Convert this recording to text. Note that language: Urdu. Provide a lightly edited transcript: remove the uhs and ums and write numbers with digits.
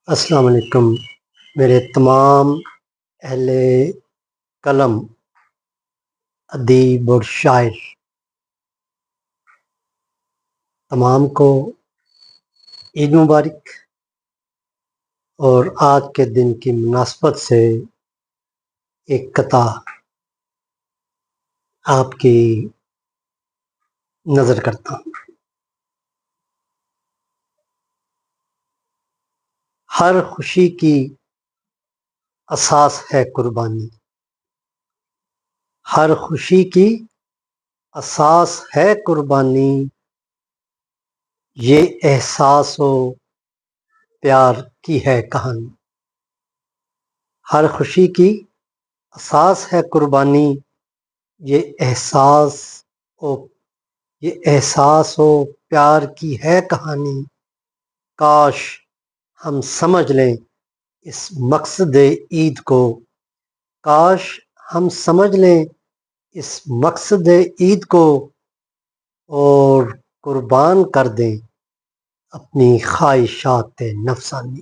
السلام علیکم میرے تمام اہل قلم ادیب اور شاعر تمام کو عید مبارک۔ اور آج کے دن کی مناسبت سے ایک قطع آپ کی نظر کرتا ہوں۔ ہر خوشی کی اساس ہے قربانی، ہر خوشی کی اساس ہے قربانی، یہ احساس و پیار کی ہے کہانی۔ ہر خوشی کی اساس ہے قربانی، یہ احساس و پیار کی ہے کہانی۔ کاش ہم سمجھ لیں اس مقصد عید کو، کاش ہم سمجھ لیں اس مقصد عید کو، اور قربان کر دیں اپنی خواہشات نفسانی۔